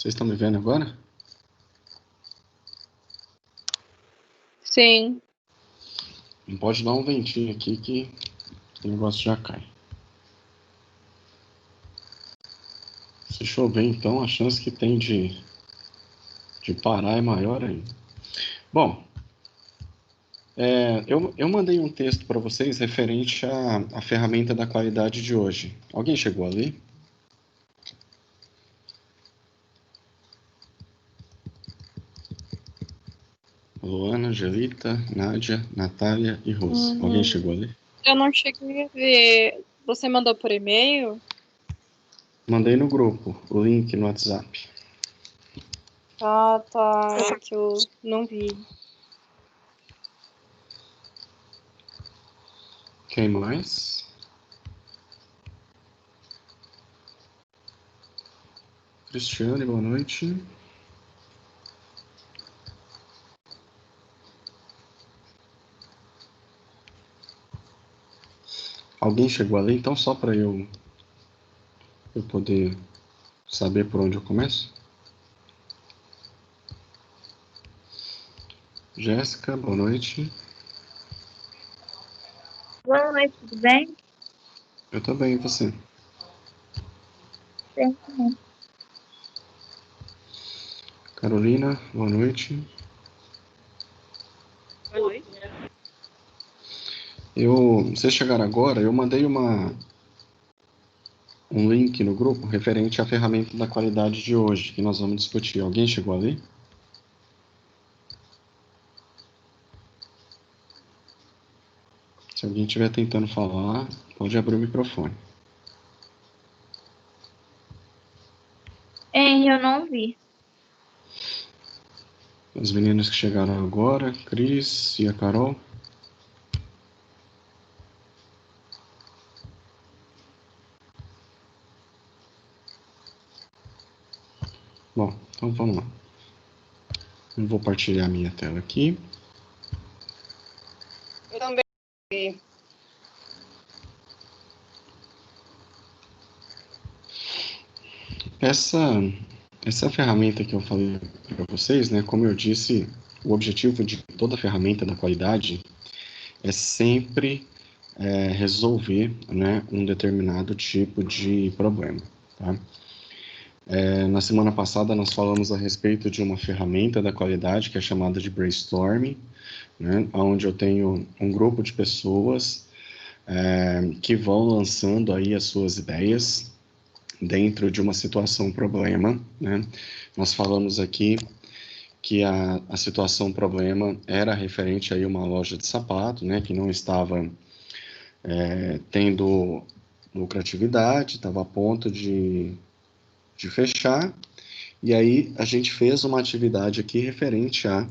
Vocês estão me vendo agora? Sim. Não pode dar um ventinho aqui que o negócio já cai. Se chover, então, a chance que tem de parar é maior ainda. Bom, eu mandei um texto para vocês referente à ferramenta da qualidade de hoje. Alguém chegou ali? Luana, Angelita, Nádia, Natália e Rose. Alguém chegou ali? Eu não cheguei a ver. Você mandou por e-mail? Mandei no grupo, o link no WhatsApp. Ah, tá. É que eu não vi. Quem mais? Cristiane, boa noite. Alguém chegou ali, então, só para eu poder saber por onde eu começo? Jéssica, boa noite. Boa noite, tudo bem? Eu tô bem, e você? Bem também. Carolina, boa noite. Boa noite. Vocês chegaram agora, eu mandei um link no grupo referente à ferramenta da qualidade de hoje, que nós vamos discutir. Alguém chegou ali? Se alguém estiver tentando falar, pode abrir o microfone. Eu não vi. As meninas que chegaram agora, Cris e a Carol. Bom, então vamos lá. Eu vou partilhar a minha tela aqui. Eu também vi. Essa ferramenta que eu falei para vocês, né? Como eu disse, o objetivo de toda ferramenta da qualidade é sempre resolver, né, um determinado tipo de problema, tá? Na semana passada nós falamos a respeito de uma ferramenta da qualidade que é chamada de brainstorming, né, onde eu tenho um grupo de pessoas que vão lançando aí as suas ideias dentro de uma situação problema, né? Nós falamos aqui que a situação problema era referente aí a uma loja de sapato, né, que não estava tendo lucratividade, estava a ponto de fechar, e aí a gente fez uma atividade aqui referente a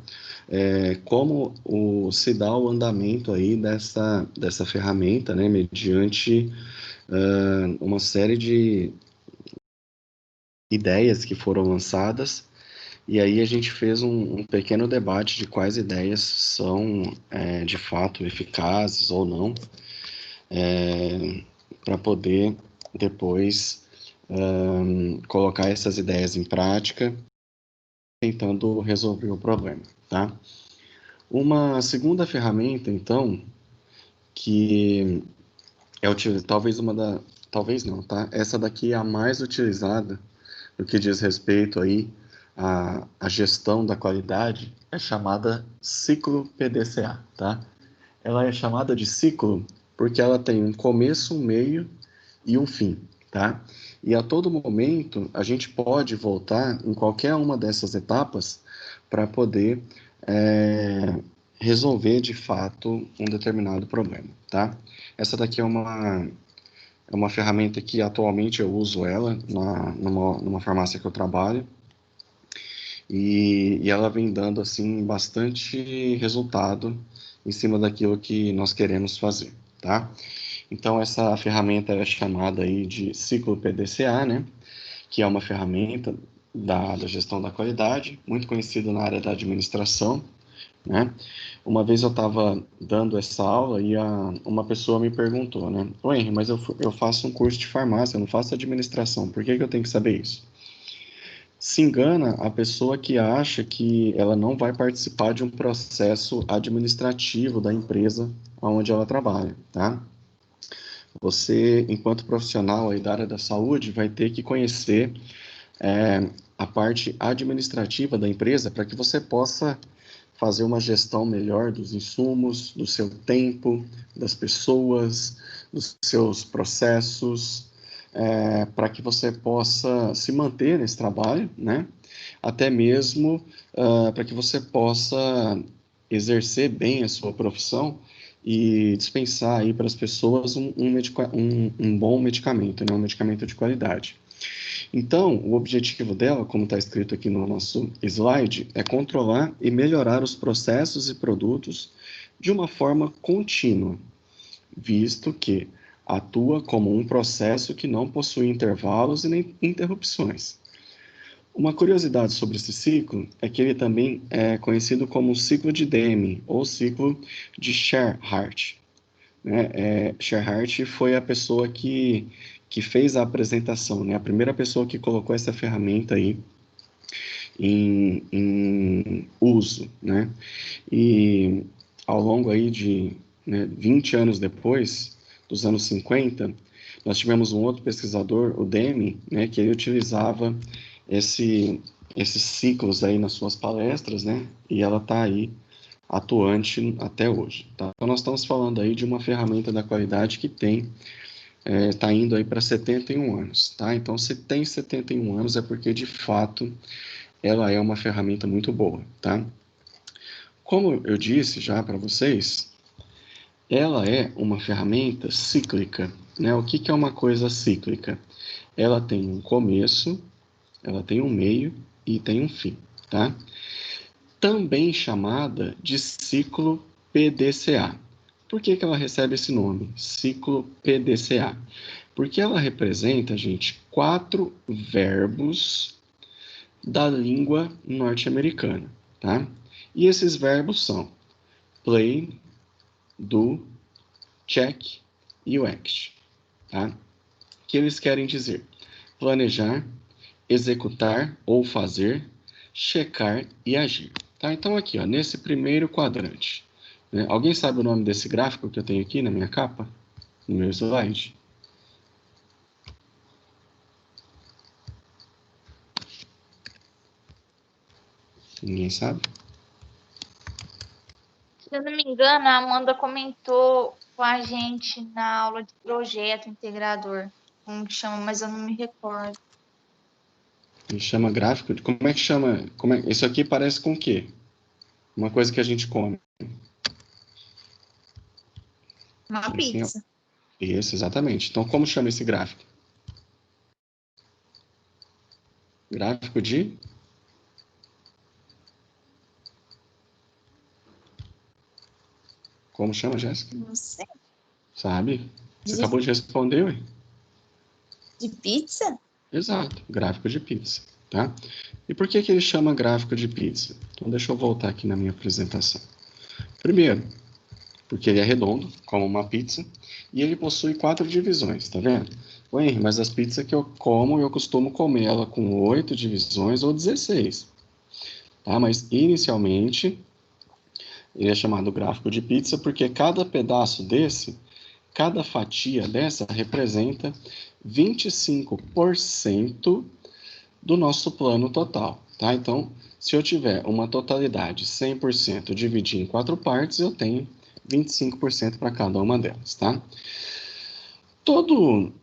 como se dá o andamento aí dessa ferramenta, né, mediante uma série de ideias que foram lançadas, e aí a gente fez um pequeno debate de quais ideias são de fato eficazes ou não, para poder depois colocar essas ideias em prática, tentando resolver o problema, tá? Uma segunda ferramenta, então, que talvez não, tá? Essa daqui é a mais utilizada no que diz respeito aí à gestão da qualidade, é chamada ciclo PDCA, tá? Ela é chamada de ciclo porque ela tem um começo, um meio e um fim, tá? E a todo momento a gente pode voltar em qualquer uma dessas etapas para poder resolver de fato um determinado problema, tá? Essa daqui é uma ferramenta que atualmente eu uso ela numa farmácia que eu trabalho, e ela vem dando assim bastante resultado em cima daquilo que nós queremos fazer, tá? Então essa ferramenta é chamada aí de ciclo PDCA, né? Que é uma ferramenta da gestão da qualidade, muito conhecida na área da administração, né? Uma vez eu estava dando essa aula e uma pessoa me perguntou, né? Ô Henry, mas eu faço um curso de farmácia, eu não faço administração, por que eu tenho que saber isso? Se engana a pessoa que acha que ela não vai participar de um processo administrativo da empresa onde ela trabalha, tá? Você, enquanto profissional aí da área da saúde, vai ter que conhecer a parte administrativa da empresa para que você possa fazer uma gestão melhor dos insumos, do seu tempo, das pessoas, dos seus processos, para que você possa se manter nesse trabalho, né? Até mesmo para que você possa exercer bem a sua profissão e dispensar aí para as pessoas um bom medicamento, né? Um medicamento de qualidade. Então, o objetivo dela, como está escrito aqui no nosso slide, é controlar e melhorar os processos e produtos de uma forma contínua, visto que atua como um processo que não possui intervalos e nem interrupções. Uma curiosidade sobre esse ciclo é que ele também é conhecido como o ciclo de Demme, ou ciclo de Sherhart. Sherhart foi a pessoa que fez a apresentação, né? A primeira pessoa que colocou essa ferramenta aí em uso, né? E ao longo aí de 20 anos depois, dos anos 50, nós tivemos um outro pesquisador, o Demme, né, que ele utilizava esses ciclos aí nas suas palestras, né? E ela está aí atuante até hoje. Tá? Então, nós estamos falando aí de uma ferramenta da qualidade que está indo aí para 71 anos. Tá? Então, se tem 71 anos é porque, de fato, ela é uma ferramenta muito boa. Tá? Como eu disse já para vocês, ela é uma ferramenta cíclica. Né? O que é uma coisa cíclica? Ela tem um começo, ela tem um meio e tem um fim. Tá? Também chamada de ciclo PDCA. Por que ela recebe esse nome, ciclo PDCA? Porque ela representa, gente, 4 verbos da língua norte-americana, tá? E esses verbos são play, do, check e o act, tá? Que eles querem dizer planejar, executar ou fazer, checar e agir. Tá? Então, aqui, ó, nesse primeiro quadrante, né? Alguém sabe o nome desse gráfico que eu tenho aqui na minha capa? No meu slide? Ninguém sabe? Se eu não me engano, a Amanda comentou com a gente na aula de projeto integrador. Como que chama, mas eu não me recordo. Ele chama gráfico de... Como é que chama? Isso aqui parece com o quê? Uma coisa que a gente come. Uma Assim, ó. pizza. Isso, exatamente. Então, como chama esse gráfico? Gráfico de... Como chama, Jéssica? Não sei. Sabe? Você De, acabou de responder, ué? de pizza? Exato, gráfico de pizza, tá? E por que ele chama gráfico de pizza? Então, deixa eu voltar aqui na minha apresentação. Primeiro, porque ele é redondo, como uma pizza, e ele possui 4 divisões, tá vendo? Ué, mas as pizzas que eu como, eu costumo comer ela com 8 divisões ou 16, tá? Mas, inicialmente, ele é chamado gráfico de pizza porque cada pedaço desse, cada fatia dessa representa 25% do nosso plano total, tá? Então, se eu tiver uma totalidade 100% dividir em 4 partes, eu tenho 25% para cada uma delas, tá? Todo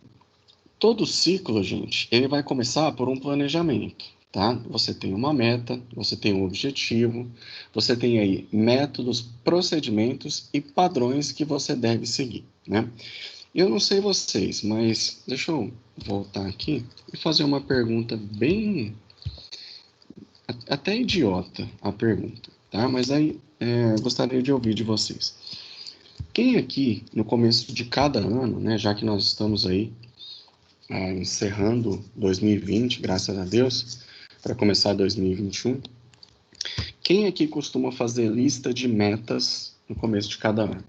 ciclo, gente, ele vai começar por um planejamento, tá? Você tem uma meta, você tem um objetivo, você tem aí métodos, procedimentos e padrões que você deve seguir, né? Eu não sei vocês, mas deixa eu voltar aqui e fazer uma pergunta bem até idiota a pergunta, tá? Mas aí gostaria de ouvir de vocês. Quem aqui, no começo de cada ano, né, já que nós estamos aí encerrando 2020, graças a Deus, para começar 2021, quem aqui costuma fazer lista de metas no começo de cada ano?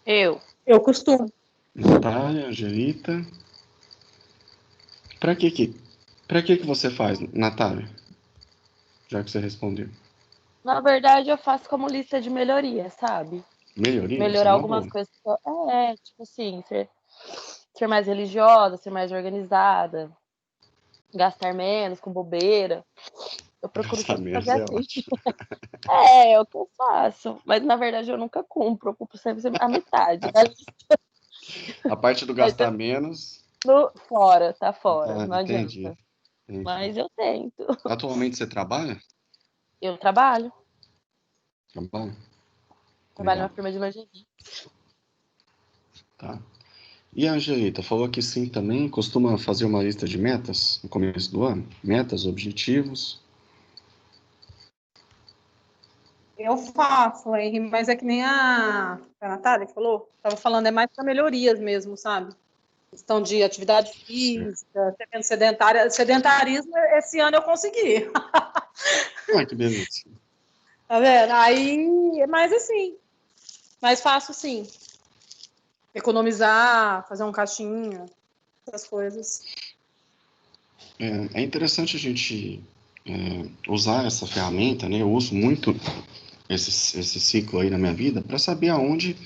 Eu costumo. Natália, Angelita. Para que Para que você faz, Natália? Já que você respondeu. Na verdade, eu faço como lista de melhoria, sabe? Melhoria? Isso é Melhorar uma algumas boa. coisas. Tipo assim, ser mais religiosa, ser mais organizada, gastar menos com bobeira. Eu procuro Gastar sempre fazer menos é assim. ótimo. É o que eu faço. Mas na verdade eu nunca cumpro, eu cumpro sempre a metade da lista. A parte do Mas gastar menos, tá fora, não entendi. adianta. Entendi. Mas eu tento. Atualmente você trabalha? Eu trabalho Trabalha? numa Legal, firma de lingerie. tá. E a Angelita, falou que sim também, costuma fazer uma lista de metas no começo do ano? Metas, objetivos? Eu faço, Henry, mas é que nem a Natália falou, estava falando, é mais para melhorias mesmo, sabe? Questão de atividade Certo. física, ser menos sedentária. Sedentarismo, esse ano eu consegui. Ah, que beleza. Tá vendo? Aí é mais assim, mais fácil sim. Economizar, fazer um caixinha, essas coisas. É interessante a gente usar essa ferramenta, né? Eu uso muito esse ciclo aí na minha vida para saber aonde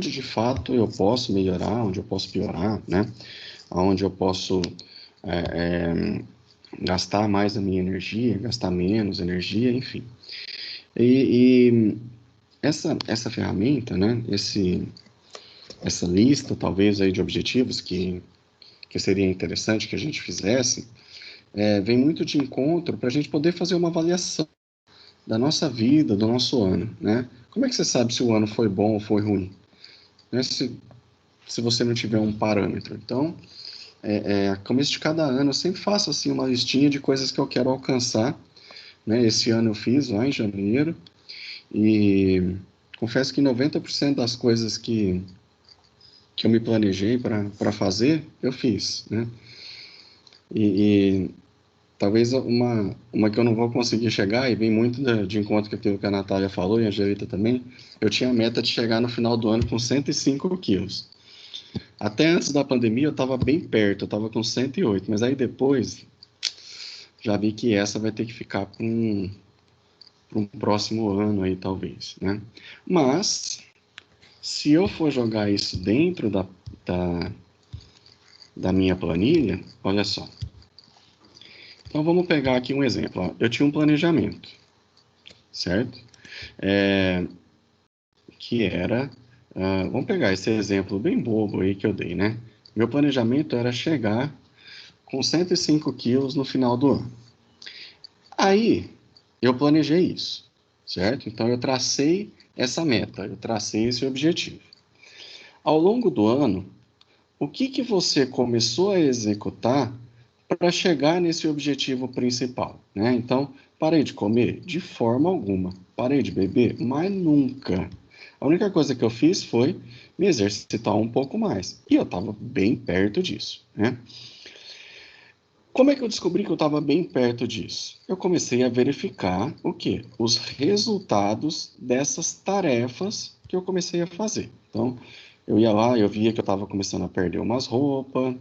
de fato eu posso melhorar, onde eu posso piorar, né? Aonde eu posso gastar mais da minha energia, gastar menos energia, enfim. E essa ferramenta, né? Essa lista, talvez, aí de objetivos que seria interessante que a gente fizesse, vem muito de encontro para a gente poder fazer uma avaliação da nossa vida, do nosso ano, né? Como é que você sabe se o ano foi bom ou foi ruim? Né? Se você não tiver um parâmetro. Então, começo de cada ano, eu sempre faço assim uma listinha de coisas que eu quero alcançar, né? Esse ano eu fiz lá em janeiro e confesso que 90% das coisas que eu me planejei para fazer, eu fiz, né? E talvez uma que eu não vou conseguir chegar, e vem muito de encontro com aquilo que a Natália falou, e a Angelita também, eu tinha a meta de chegar no final do ano com 105 quilos. Até antes da pandemia eu estava bem perto, eu estava com 108, mas aí depois já vi que essa vai ter que ficar para um próximo ano aí, talvez, né? Mas, se eu for jogar isso dentro da, da minha planilha, olha só. Então vamos pegar aqui um exemplo. Ó. Eu tinha um planejamento, certo? Que era, vamos pegar esse exemplo bem bobo aí que eu dei, né? Meu planejamento era chegar com 105 quilos no final do ano. Aí, eu planejei isso, certo? Então eu tracei essa meta, eu tracei esse objetivo. Ao longo do ano, o que você começou a executar para chegar nesse objetivo principal, né? Então, parei de comer? De forma alguma. Parei de beber? Mas nunca. A única coisa que eu fiz foi me exercitar um pouco mais. E eu estava bem perto disso, né? Como é que eu descobri que eu estava bem perto disso? Eu comecei a verificar o quê? Os resultados dessas tarefas que eu comecei a fazer. Então, eu ia lá, eu via que eu estava começando a perder umas roupas,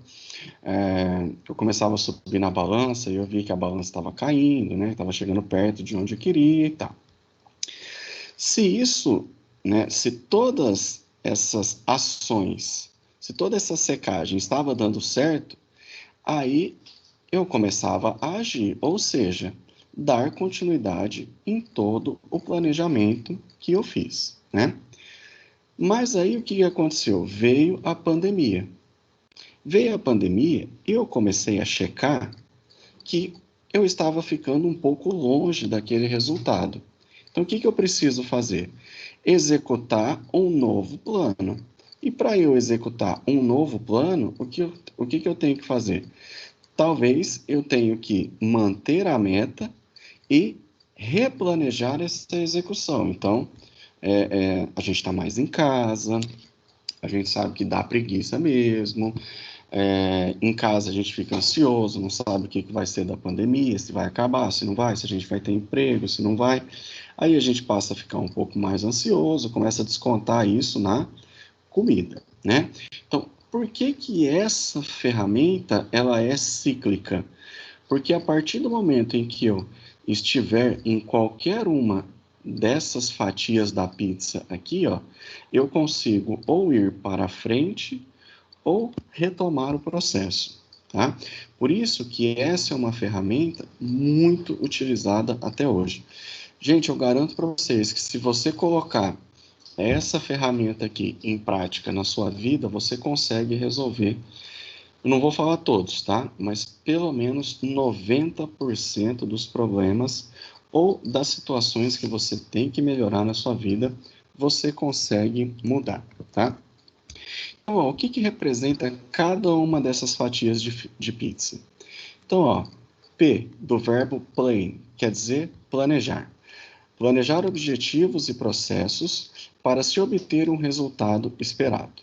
eu começava a subir na balança e eu vi que a balança estava caindo, né? Estava chegando perto de onde eu queria e tal. Se isso, né? Se todas essas ações, se toda essa secagem estava dando certo, aí eu começava a agir, ou seja, dar continuidade em todo o planejamento que eu fiz, né? Mas aí o que aconteceu? Veio a pandemia. Veio a pandemia, eu comecei a checar que eu estava ficando um pouco longe daquele resultado. Então, o que eu preciso fazer? Executar um novo plano. E para eu executar um novo plano, o que eu tenho que fazer? Talvez eu tenha que manter a meta e replanejar essa execução. Então, a gente está mais em casa, a gente sabe que dá preguiça mesmo, em casa a gente fica ansioso, não sabe o que vai ser da pandemia, se vai acabar, se não vai, se a gente vai ter emprego, se não vai. Aí a gente passa a ficar um pouco mais ansioso, começa a descontar isso na comida, né? Então, por que que essa ferramenta ela é cíclica? Porque a partir do momento em que eu estiver em qualquer uma dessas fatias da pizza aqui, ó, eu consigo ou ir para frente ou retomar o processo, tá? Por isso que essa é uma ferramenta muito utilizada até hoje. Gente, eu garanto para vocês que se você colocar essa ferramenta aqui em prática na sua vida, você consegue resolver. Eu não vou falar todos, tá? Mas pelo menos 90% dos problemas ou das situações que você tem que melhorar na sua vida, você consegue mudar, tá? Então, ó, o que que representa cada uma dessas fatias de pizza? Então, ó, P do verbo plan, quer dizer planejar. Planejar objetivos e processos para se obter um resultado esperado.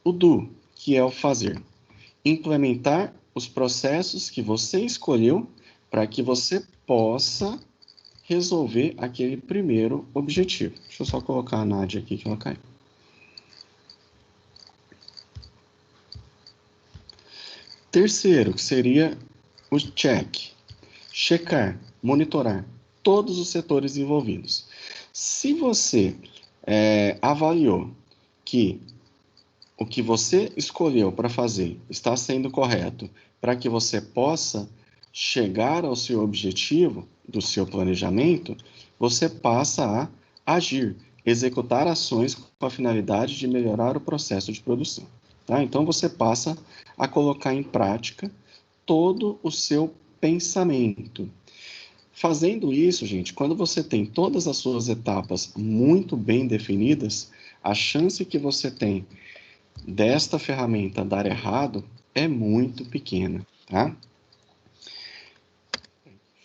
O do, que é o fazer. Implementar os processos que você escolheu para que você possa resolver aquele primeiro objetivo. Deixa eu só colocar a Nádia aqui que ela caiu. Terceiro, que seria o check. Checar, monitorar todos os setores envolvidos. Se você avaliou que o que você escolheu para fazer está sendo correto para que você possa chegar ao seu objetivo do seu planejamento, você passa a agir, executar ações com a finalidade de melhorar o processo de produção. Tá? Então, você passa a colocar em prática todo o seu pensamento. Fazendo isso, gente, quando você tem todas as suas etapas muito bem definidas, a chance que você tem desta ferramenta dar errado é muito pequena, tá?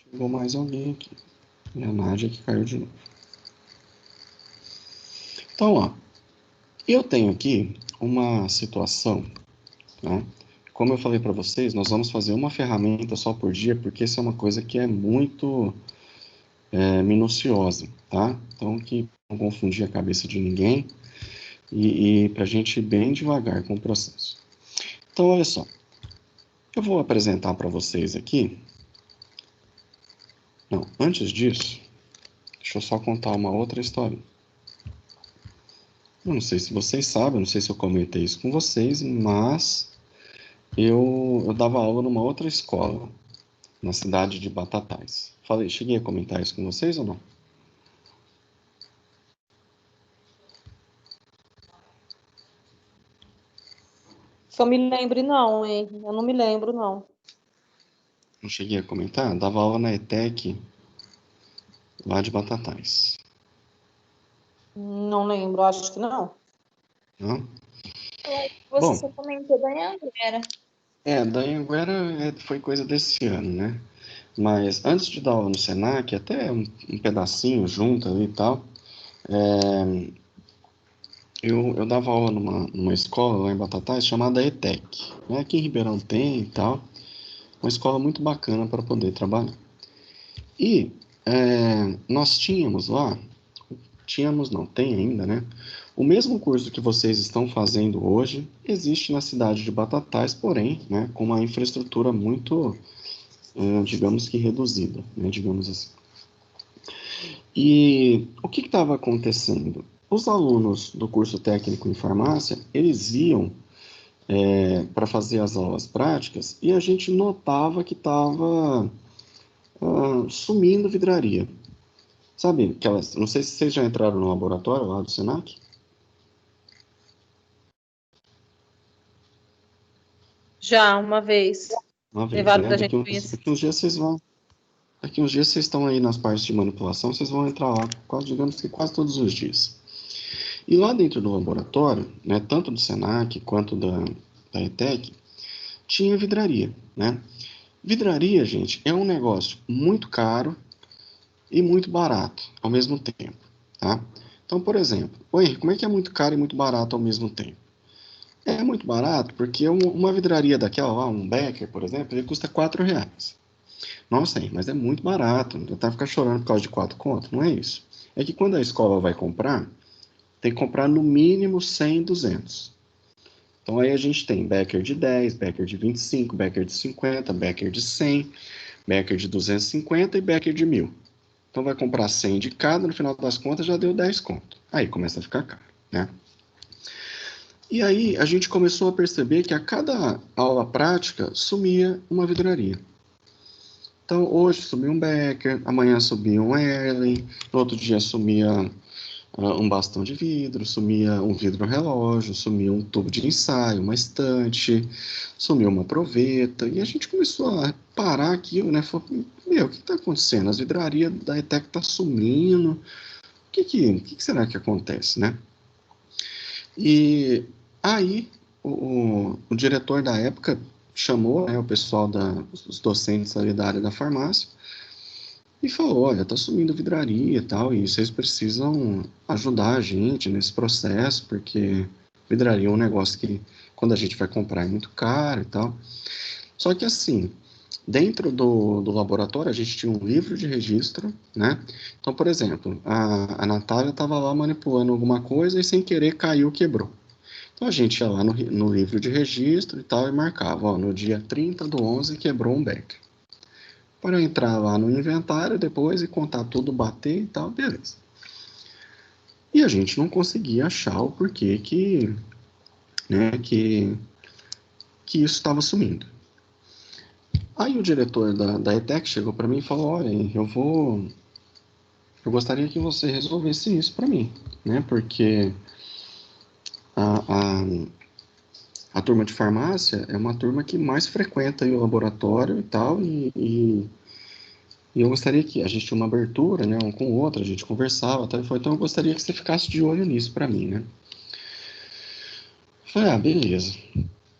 Chegou mais alguém aqui. E a Nádia que caiu de novo. Então, ó, eu tenho aqui uma situação, tá? Como eu falei para vocês, nós vamos fazer uma ferramenta só por dia, porque isso é uma coisa que é muito minuciosa, tá? Então, que não confundir a cabeça de ninguém e para a gente ir bem devagar com o processo. Então, olha só. Eu vou apresentar para vocês aqui. Não, antes disso, deixa eu só contar uma outra história. Eu não sei se vocês sabem, não sei se eu comentei isso com vocês, mas eu dava aula numa outra escola, na cidade de Batatais. Cheguei a comentar isso com vocês ou não? Só me lembre não, hein? Eu não me lembro, não. Não cheguei a comentar? Eu dava aula na ETEC, lá de Batatais. Não lembro, acho que não. Não? Você Bom, só comentou da Anhanguera. Da Anhanguera foi coisa desse ano, né? Mas antes de dar aula no Senac, até um pedacinho junto ali e tal, eu dava aula numa escola lá em Batatais chamada ETEC, né? Aqui em Ribeirão tem e tal, uma escola muito bacana para poder trabalhar. E nós tínhamos lá, tem ainda, né? O mesmo curso que vocês estão fazendo hoje existe na cidade de Batatais, porém, né, com uma infraestrutura muito, digamos que reduzida, né, digamos assim. E o que estava acontecendo? Os alunos do curso técnico em farmácia, eles iam para fazer as aulas práticas e a gente notava que estava sumindo vidraria. Sabe aquelas, não sei se vocês já entraram no laboratório lá do Senac. Já, uma vez. Uma vez, Levaram né? da gente conhecer. Daqui uns dias vocês vão. Daqui uns dias vocês estão aí nas partes de manipulação, vocês vão entrar lá, digamos que quase todos os dias. E lá dentro do laboratório, né, tanto do Senac quanto da ETEC, tinha vidraria, né? Vidraria, gente, é um negócio muito caro e muito barato ao mesmo tempo, tá? Então, por exemplo, oi, como é que é muito caro e muito barato ao mesmo tempo? É muito barato porque uma vidraria daquela lá, um Becker, por exemplo, ele custa R$4. Nossa, mas é muito barato, não tá ficar chorando por causa de 4 conto, não é isso. É que quando a escola vai comprar, tem que comprar no mínimo 100, 200. Então, aí a gente tem Becker de 10, Becker de 25, Becker de 50, Becker de 100, Becker de 250 e Becker de 1000. Então, vai comprar 100 de cada, no final das contas já deu 10 conto. Aí começa a ficar caro, né? E aí a gente começou a perceber que a cada aula prática sumia uma vidraria. Então, hoje sumiu um Becker, amanhã sumia um Erlen, no outro dia sumia um bastão de vidro, sumia um vidro relógio, sumia um tubo de ensaio, uma estante, sumiu uma proveta, e a gente começou a parar aquilo, né? Falou, meu, o que está acontecendo? As vidrarias da ETEC estão sumindo, o que será que acontece, né? E aí o diretor da época chamou, né, o pessoal, os docentes ali da área da farmácia, e falou, olha, tá sumindo vidraria e tal, e vocês precisam ajudar a gente nesse processo, porque vidraria é um negócio que, quando a gente vai comprar, é muito caro e tal. Só que assim, dentro do laboratório, a gente tinha um livro de registro, né? Então, por exemplo, a Natália estava lá manipulando alguma coisa e sem querer caiu, quebrou. Então, a gente ia lá no livro de registro e tal, e marcava, ó, no dia 30/11 quebrou um Becker. Para entrar lá no inventário depois e contar tudo, bater e tal, beleza. E a gente não conseguia achar o porquê que isso estava sumindo. Aí o diretor da ETEC chegou para mim e falou, olha, eu gostaria que você resolvesse isso para mim, né? Porque a turma de farmácia é uma turma que mais frequenta aí o laboratório e tal, e eu gostaria que a gente tinha uma abertura, né, um com o outro, a gente conversava, tal, então eu gostaria que você ficasse de olho nisso para mim, né? Eu falei, beleza.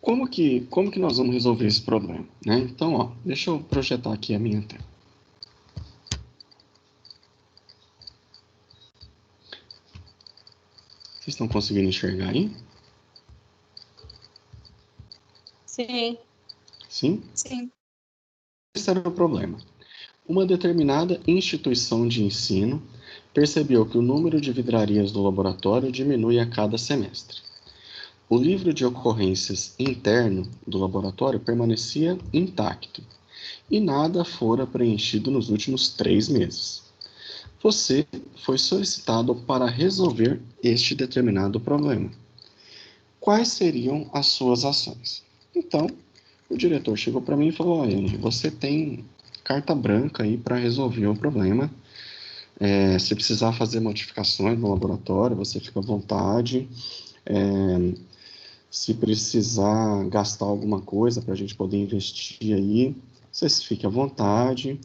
Como que nós vamos resolver esse problema, né? Então, ó, deixa eu projetar aqui a minha tela. Vocês estão conseguindo enxergar aí? Sim. Sim? Sim. Esse era o problema. Uma determinada instituição de ensino percebeu que o número de vidrarias do laboratório diminui a cada semestre. O livro de ocorrências interno do laboratório permanecia intacto e nada fora preenchido nos últimos 3 meses. Você foi solicitado para resolver este determinado problema. Quais seriam as suas ações? Então, o diretor chegou para mim e falou, olha, você tem carta branca aí para resolver o problema. Se precisar fazer modificações no laboratório, você fica à vontade. Se precisar gastar alguma coisa para a gente poder investir aí, vocês fiquem à vontade.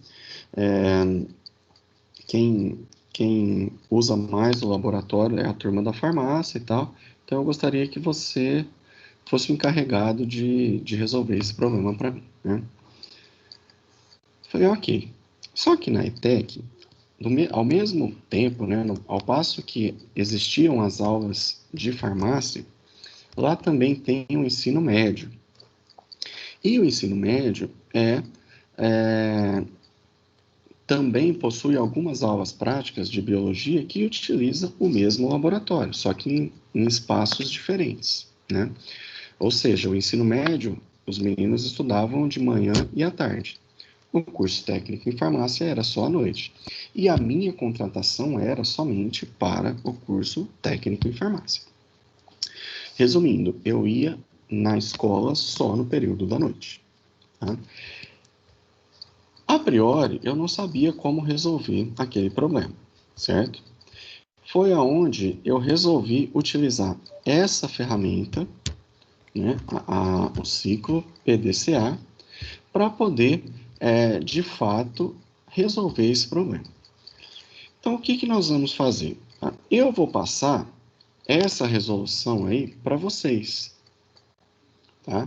Quem usa mais o laboratório é a turma da farmácia e tal. Então, eu gostaria que você fosse o encarregado de resolver esse problema para mim, né? Falei, ok. Só que na ETEC, ao mesmo tempo, né, ao passo que existiam as aulas de farmácia, lá também tem o ensino médio. E o ensino médio também possui algumas aulas práticas de biologia que utilizam o mesmo laboratório, só que em espaços diferentes, né? Ou seja, o ensino médio, os meninos estudavam de manhã e à tarde. O curso técnico em farmácia era só à noite. E a minha contratação era somente para o curso técnico em farmácia. Resumindo, eu ia na escola só no período da noite. Tá? A priori, eu não sabia como resolver aquele problema, certo? Foi aonde eu resolvi utilizar essa ferramenta, né, o ciclo PDCA, para poder, de fato, resolver esse problema. Então, o que nós vamos fazer? Eu vou passar essa resolução aí para vocês, tá?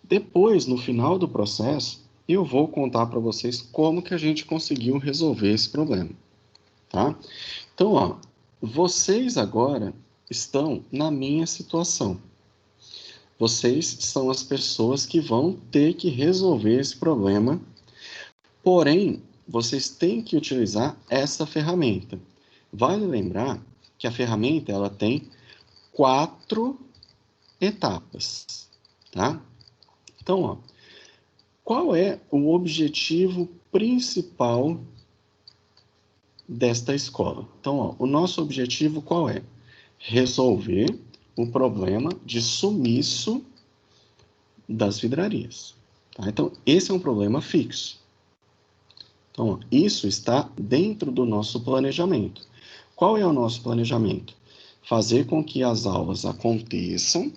Depois, no final do processo, eu vou contar para vocês como que a gente conseguiu resolver esse problema, tá? Então, ó, vocês agora estão na minha situação. Vocês são as pessoas que vão ter que resolver esse problema, porém, vocês têm que utilizar essa ferramenta. Vale lembrar que a ferramenta ela tem 4 etapas, tá? Então, ó, qual é o objetivo principal desta escola? Então, ó, o nosso objetivo qual é? Resolver o problema de sumiço das vidrarias. Tá? Então, esse é um problema fixo. Então, ó, isso está dentro do nosso planejamento. Qual é o nosso planejamento? Fazer com que as aulas aconteçam,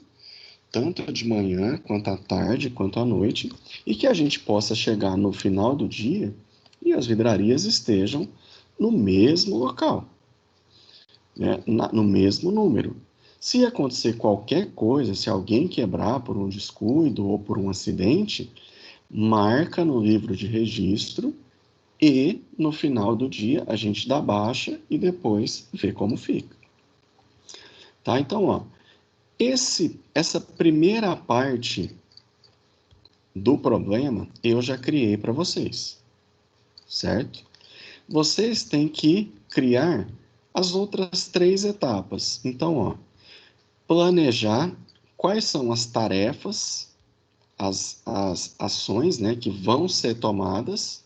tanto de manhã, quanto à tarde, quanto à noite, e que a gente possa chegar no final do dia e as vidrarias estejam no mesmo local, né? No mesmo número. Se acontecer qualquer coisa, se alguém quebrar por um descuido ou por um acidente, marca no livro de registro e no final do dia a gente dá baixa e depois vê como fica. Tá? Então, ó, essa primeira parte do problema eu já criei para vocês, certo? Vocês têm que criar as outras 3 etapas. Então, ó, planejar quais são as tarefas, as ações, né, que vão ser tomadas,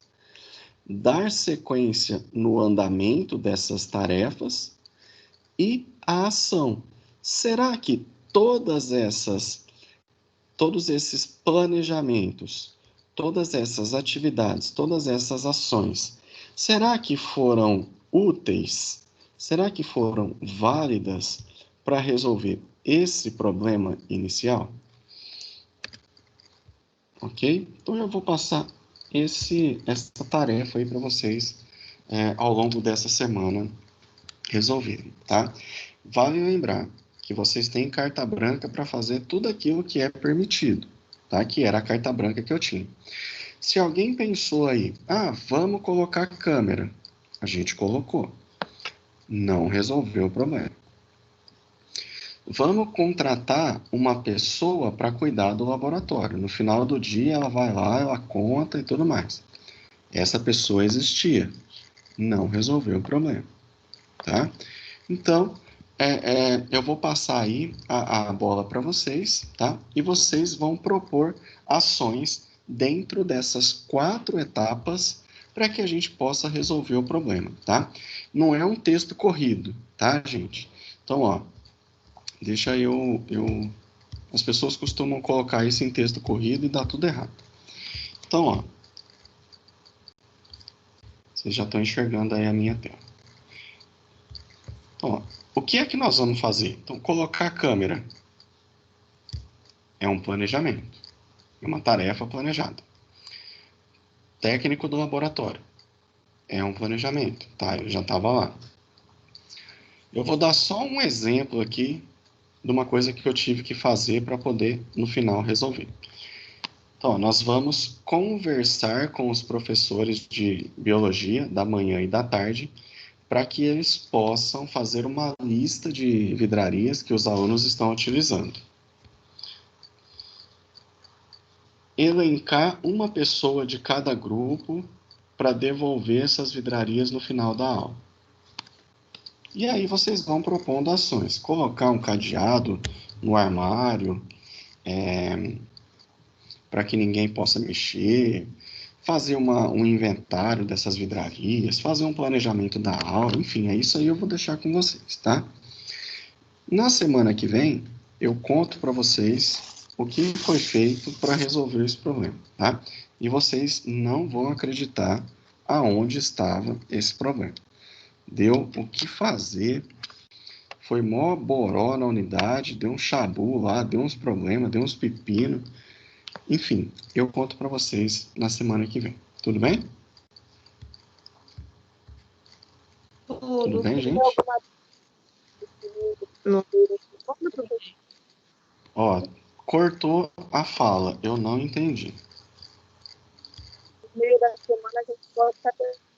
dar sequência no andamento dessas tarefas e a ação. Será que todos esses planejamentos, todas essas atividades, todas essas ações, será que foram úteis? Será que foram válidas para resolver esse problema inicial? Ok? Então eu vou passar essa tarefa aí para vocês ao longo dessa semana resolverem, tá? Vale lembrar que vocês têm carta branca para fazer tudo aquilo que é permitido, tá? Que era a carta branca que eu tinha. Se alguém pensou aí, vamos colocar câmera, a gente colocou, não resolveu o problema. Vamos contratar uma pessoa para cuidar do laboratório. No final do dia, ela vai lá, ela conta e tudo mais. Essa pessoa existia, não resolveu o problema, tá? Então, eu vou passar aí a bola para vocês, tá? E vocês vão propor ações dentro dessas 4 etapas para que a gente possa resolver o problema, tá? Não é um texto corrido, tá, gente? Então, ó, deixa as pessoas costumam colocar isso em texto corrido e dá tudo errado. Então, ó, vocês já estão enxergando aí a minha tela. Então, ó, o que é que nós vamos fazer? Então, colocar a câmera é um planejamento, é uma tarefa planejada. Técnico do laboratório é um planejamento, tá? Eu já estava lá. Eu vou dar só um exemplo aqui de uma coisa que eu tive que fazer para poder, no final, resolver. Então, nós vamos conversar com os professores de biologia da manhã e da tarde para que eles possam fazer uma lista de vidrarias que os alunos estão utilizando. Elencar uma pessoa de cada grupo para devolver essas vidrarias no final da aula. E aí vocês vão propondo ações. Colocar um cadeado no armário, para que ninguém possa mexer, fazer um inventário dessas vidrarias, fazer um planejamento da aula, enfim, é isso aí eu vou deixar com vocês, tá? Na semana que vem, eu conto para vocês o que foi feito para resolver esse problema, tá? E vocês não vão acreditar aonde estava esse problema. Deu o que fazer, foi mó boró na unidade, deu um chabu lá, deu uns problemas, deu uns pepinos. Enfim, eu conto para vocês na semana que vem. Tudo bem? Tudo bem, gente? Ó, cortou a fala, eu não entendi. No meio da semana a gente pode estar perguntando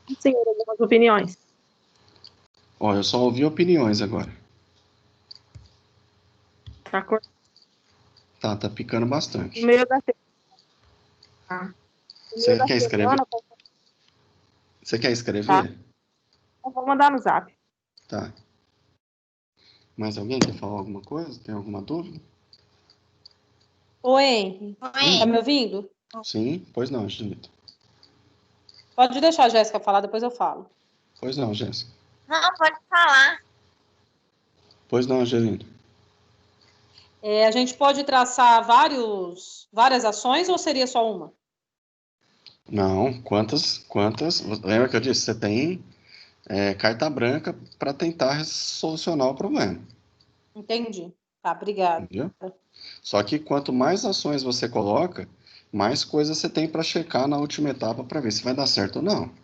ao senhor algumas opiniões. Ó, eu só ouvi opiniões agora. Tá cortando. Tá picando bastante. No meio da semana. Você quer escrever? Você quer escrever? Tá. Eu vou mandar no zap. Tá. Mais alguém quer falar alguma coisa? Tem alguma dúvida? Oi, Henry. Oi. Tá me ouvindo? Sim? Pois não, Angelita. Pode deixar a Jéssica falar, depois eu falo. Pois não, Jéssica. Não, pode falar. Pois não, Angelina. A gente pode traçar várias ações ou seria só uma? Não, quantas? Lembra que eu disse? Você tem carta branca para tentar solucionar o problema. Entendi. Tá, obrigada. Entendeu? Só que quanto mais ações você coloca, mais coisas você tem para checar na última etapa para ver se vai dar certo ou não.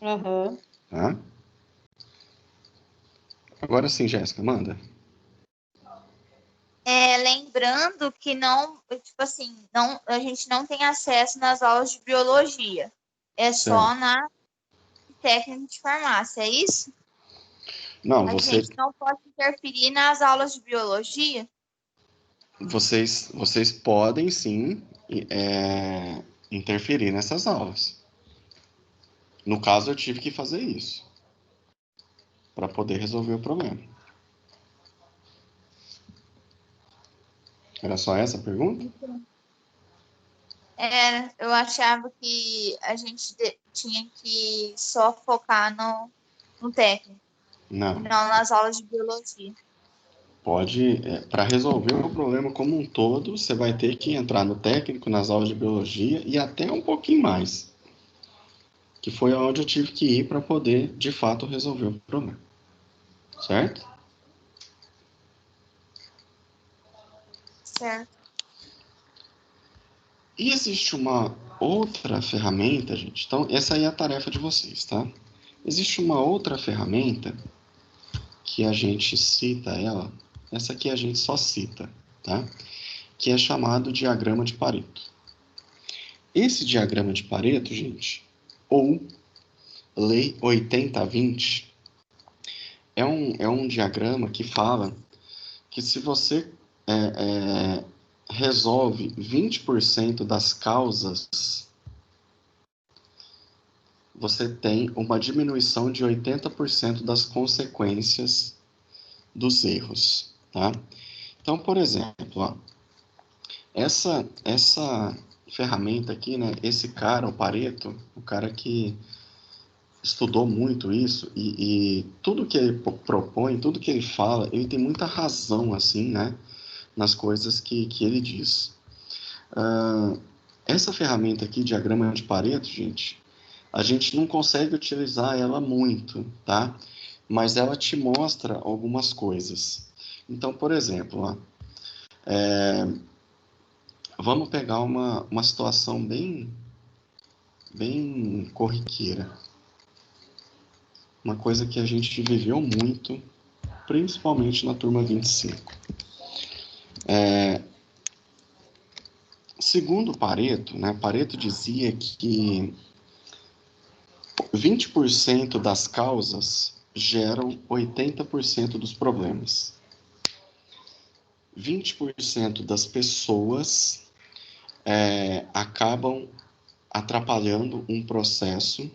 Aham. Tá? Agora sim, Jéssica, manda. Lembrando que não, tipo assim, não, a gente não tem acesso nas aulas de biologia. É só Certo. na técnica de farmácia, é isso? Não, A gente não pode interferir nas aulas de biologia? vocês podem sim interferir nessas aulas. No caso, eu tive que fazer isso para poder resolver o problema. Era só essa a pergunta? Eu achava que a gente tinha que só focar no técnico, Não. e não nas aulas de biologia. Pode, para resolver o problema como um todo, você vai ter que entrar no técnico, nas aulas de biologia e até um pouquinho mais. Que foi onde eu tive que ir para poder, de fato, resolver o problema. Certo? Certo. E existe uma outra ferramenta, gente. Então, essa aí é a tarefa de vocês, tá? Existe uma outra ferramenta que a gente cita ela. Essa aqui a gente só cita, tá? Que é chamado diagrama de Pareto. Esse diagrama de Pareto, gente, ou Lei 80-20, é um diagrama que fala que se você resolve 20% das causas, você tem uma diminuição de 80% das consequências dos erros, tá? Então, por exemplo, ó, essa ferramenta aqui, né? Esse cara, o Pareto, o cara que estudou muito isso e tudo que ele propõe, tudo que ele fala, ele tem muita razão, assim, né? Nas coisas que ele diz. Essa ferramenta aqui, diagrama de Pareto, gente, a gente não consegue utilizar ela muito, tá? Mas ela te mostra algumas coisas. Então, por exemplo, ó, vamos pegar uma situação bem corriqueira. Uma coisa que a gente viveu muito, principalmente na turma 25. Segundo Pareto, né, Pareto dizia que 20% das causas geram 80% dos problemas. 20% das pessoas acabam atrapalhando um processo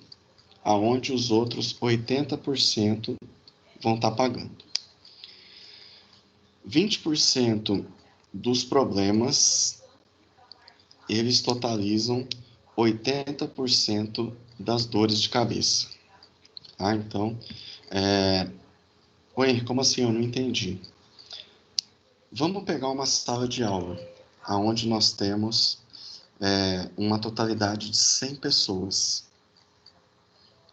aonde os outros 80% vão estar pagando. 20% dos problemas, eles totalizam 80% das dores de cabeça. Ah, então, oi, como assim? Eu não entendi. Vamos pegar uma sala de aula, onde nós temos uma totalidade de 100 pessoas,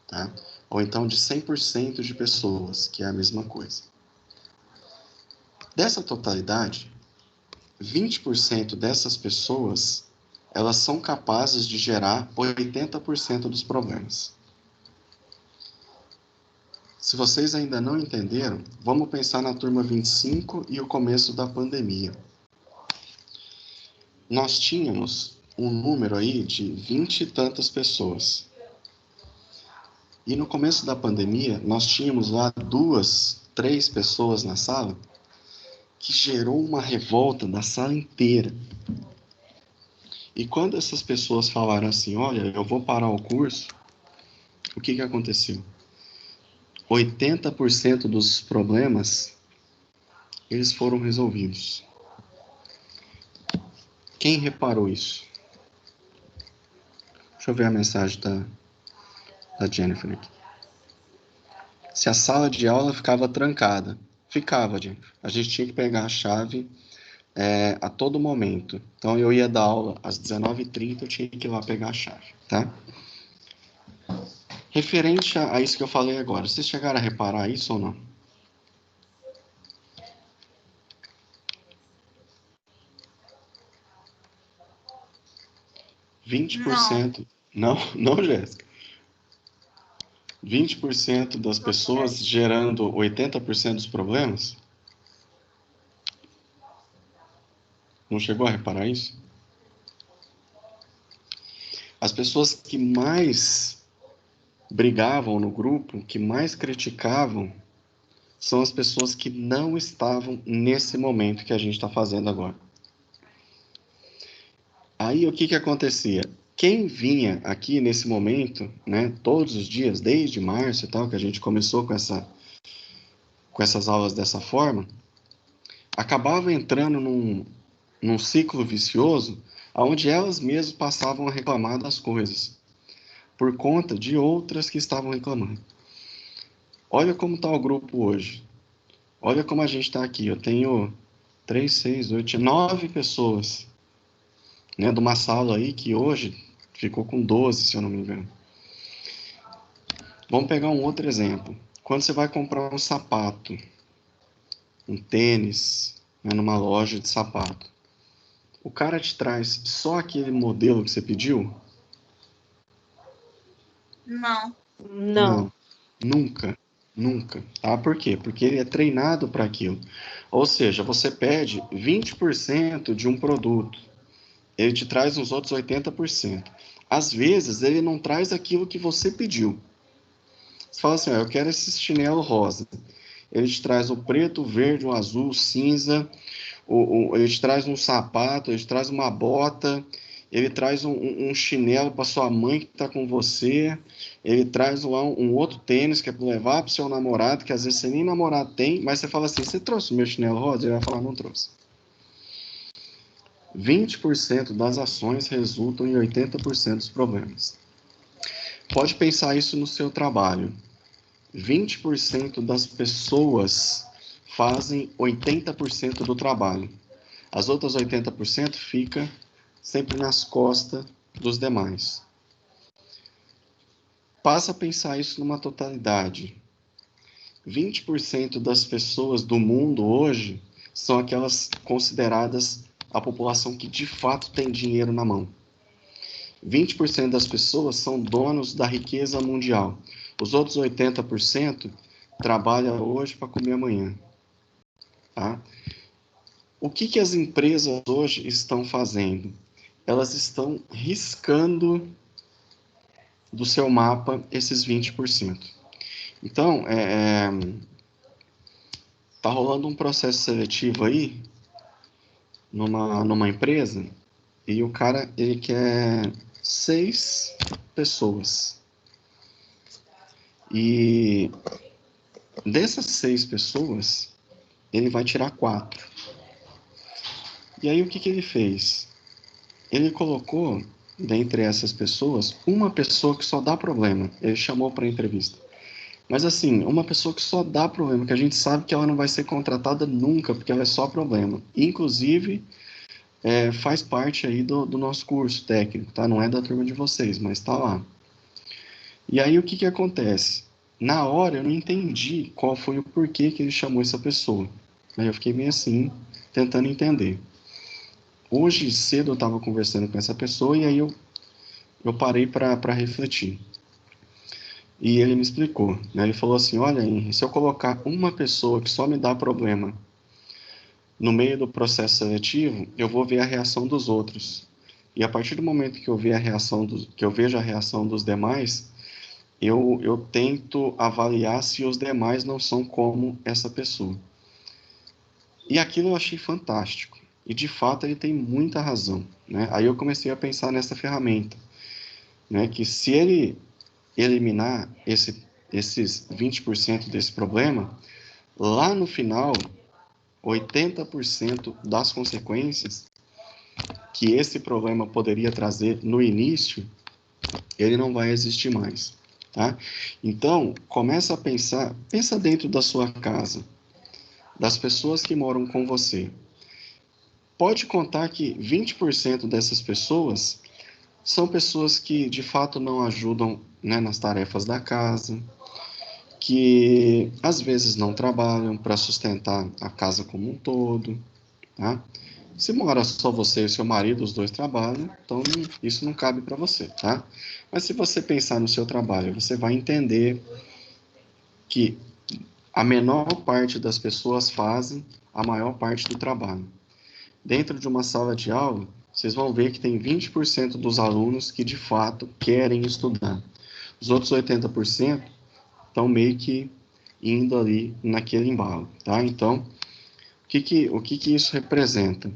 tá? Ou então de 100% de pessoas, que é a mesma coisa. Dessa totalidade, 20% dessas pessoas, elas são capazes de gerar 80% dos problemas. Se vocês ainda não entenderam, vamos pensar na turma 25 e o começo da pandemia. Nós tínhamos um número aí de 20 e tantas pessoas. E no começo da pandemia, nós tínhamos lá 2, 3 pessoas na sala que gerou uma revolta da sala inteira. E quando essas pessoas falaram assim, olha, eu vou parar o curso, o que aconteceu? 80% dos problemas eles foram resolvidos. Quem reparou isso? Deixa eu ver a mensagem da Jennifer aqui. Se a sala de aula ficava trancada. Ficava, Jennifer. A gente tinha que pegar a chave a todo momento. Então, eu ia dar aula às 19h30, eu tinha que ir lá pegar a chave, tá? Referente a isso que eu falei agora, vocês chegaram a reparar isso ou não? Não. 20%. Não, Jéssica. 20% das pessoas gerando 80% dos problemas? Não chegou a reparar isso? As pessoas que mais brigavam no grupo, que mais criticavam, são as pessoas que não estavam nesse momento que a gente está fazendo agora. Aí o que acontecia? Quem vinha aqui nesse momento, né, todos os dias, desde março e tal, que a gente começou com essas aulas dessa forma, acabava entrando num ciclo vicioso, onde elas mesmas passavam a reclamar das coisas, por conta de outras que estavam reclamando. Olha como está o grupo hoje. Olha como a gente está aqui. Eu tenho 3, 6, 8, 9 pessoas, né, de uma sala aí que hoje ficou com 12, se eu não me engano. Vamos pegar um outro exemplo. Quando você vai comprar um sapato, um tênis, né, numa loja de sapato, o cara te traz só aquele modelo que você pediu? Não. Não. Nunca. Nunca. Tá? Por quê? Porque ele é treinado para aquilo. Ou seja, você pede 20% de um produto, ele te traz uns outros 80%. Às vezes, ele não traz aquilo que você pediu. Você fala assim, eu quero esse chinelo rosa. Ele te traz o preto, o verde, o azul, o cinza, ele te traz um sapato, ele te traz uma bota, ele traz um chinelo para sua mãe que está com você, ele traz um outro tênis que é para levar para o seu namorado, que às vezes você nem namorado tem, mas você fala assim, você trouxe o meu chinelo rosa? Ele vai falar, não trouxe. 20% das ações resultam em 80% dos problemas. Pode pensar isso no seu trabalho. 20% das pessoas fazem 80% do trabalho. As outras 80% fica sempre nas costas dos demais. Passa a pensar isso numa totalidade. 20% das pessoas do mundo hoje são aquelas consideradas a população que de fato tem dinheiro na mão. 20% das pessoas são donos da riqueza mundial. Os outros 80% trabalham hoje para comer amanhã. Tá? O que as empresas hoje estão fazendo? Elas estão riscando do seu mapa esses 20%. Então, tá rolando um processo seletivo aí numa empresa e o cara ele quer 6 pessoas. E dessas 6 pessoas, ele vai tirar 4. E aí o que ele fez? Ele colocou, dentre essas pessoas, uma pessoa que só dá problema. Ele chamou para a entrevista. Mas assim, uma pessoa que só dá problema, que a gente sabe que ela não vai ser contratada nunca, porque ela é só problema. Inclusive, faz parte aí do nosso curso técnico, tá? Não é da turma de vocês, mas tá lá. E aí o que acontece? Na hora eu não entendi qual foi o porquê que ele chamou essa pessoa. Aí eu fiquei meio assim, tentando entender. Hoje cedo eu estava conversando com essa pessoa e aí eu parei para refletir. E ele me explicou, né? Ele falou assim, olha, Henry, se eu colocar uma pessoa que só me dá problema no meio do processo seletivo, eu vou ver a reação dos outros. E a partir do momento que eu vejo a reação dos demais, eu tento avaliar se os demais não são como essa pessoa. E aquilo eu achei fantástico. E de fato ele tem muita razão, né? Aí eu comecei a pensar nessa ferramenta, né? Que se ele eliminar esses 20% desse problema, lá no final 80% das consequências que esse problema poderia trazer no início, ele não vai existir mais, tá? Então, começa a pensar, pensa dentro da sua casa, das pessoas que moram com você. Pode contar que 20% dessas pessoas são pessoas que, de fato, não ajudam, né, nas tarefas da casa, que, às vezes, não trabalham para sustentar a casa como um todo, tá? Se mora só você e seu marido, os dois trabalham, então isso não cabe para você, tá? Mas se você pensar no seu trabalho, você vai entender que a menor parte das pessoas fazem a maior parte do trabalho. Dentro de uma sala de aula, vocês vão ver que tem 20% dos alunos que de fato querem estudar. Os outros 80% estão meio que indo ali naquele embalo, tá? Então, o que isso representa?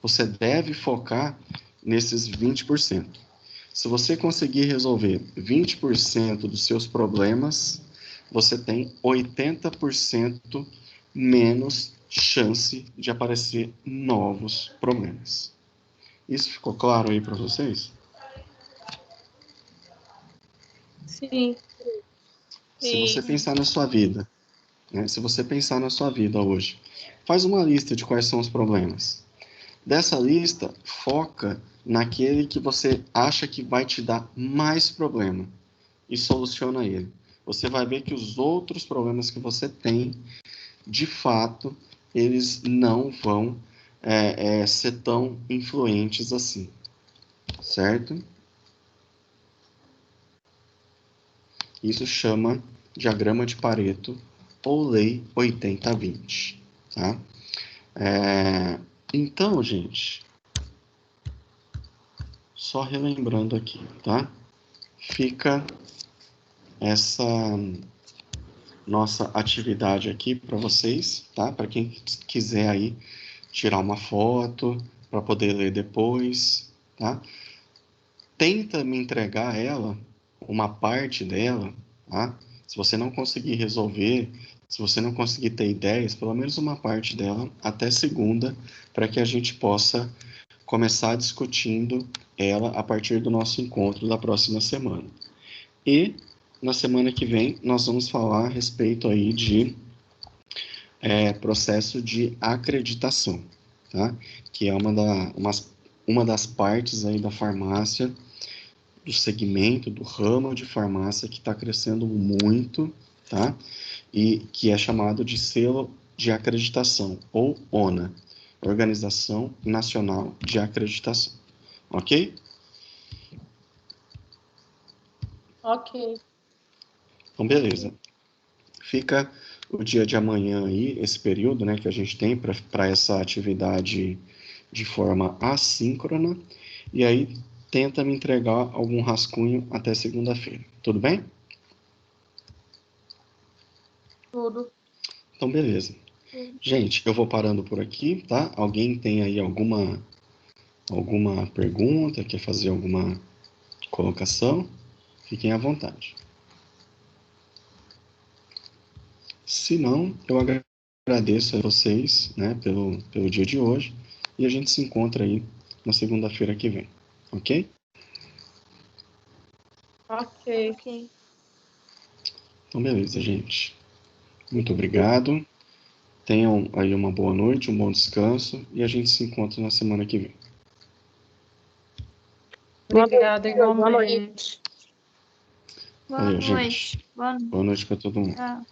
Você deve focar nesses 20%. Se você conseguir resolver 20% dos seus problemas, você tem 80% menos chance de aparecer novos problemas. Isso ficou claro aí para vocês? Sim. Se você pensar na sua vida, né? Se você pensar na sua vida hoje, faz uma lista de quais são os problemas. Dessa lista, foca naquele que você acha que vai te dar mais problema e soluciona ele. Você vai ver que os outros problemas que você tem, de fato, eles não vão ser tão influentes assim, certo? Isso chama diagrama de Pareto ou lei 80-20, tá? Então, gente, só relembrando aqui, tá? Fica essa nossa atividade aqui para vocês, tá? Para quem quiser aí tirar uma foto para poder ler depois, tá? Tenta me entregar ela, uma parte dela, tá? Se você não conseguir resolver, se você não conseguir ter ideias, pelo menos uma parte dela até segunda, para que a gente possa começar discutindo ela a partir do nosso encontro da próxima semana. E na semana que vem nós vamos falar a respeito aí de processo de acreditação, tá? Que é uma das partes aí da farmácia, do segmento, do ramo de farmácia que está crescendo muito, tá? E que é chamado de selo de acreditação, ou ONA, Organização Nacional de Acreditação. Ok? Ok. Então, beleza. Fica o dia de amanhã aí, esse período, né, que a gente tem para essa atividade de forma assíncrona. E aí, tenta me entregar algum rascunho até segunda-feira. Tudo bem? Tudo. Então, beleza. Gente, eu vou parando por aqui, tá? Alguém tem aí alguma pergunta, quer fazer alguma colocação? Fiquem à vontade. Se não, eu agradeço a vocês, né, pelo dia de hoje e a gente se encontra aí na segunda-feira que vem, ok? Ok. Então, beleza, gente. Muito obrigado. Tenham aí uma boa noite, um bom descanso e a gente se encontra na semana que vem. Obrigada, igualmente. Boa Valeu, noite. gente. Boa noite. Boa noite para todo mundo. Tchau.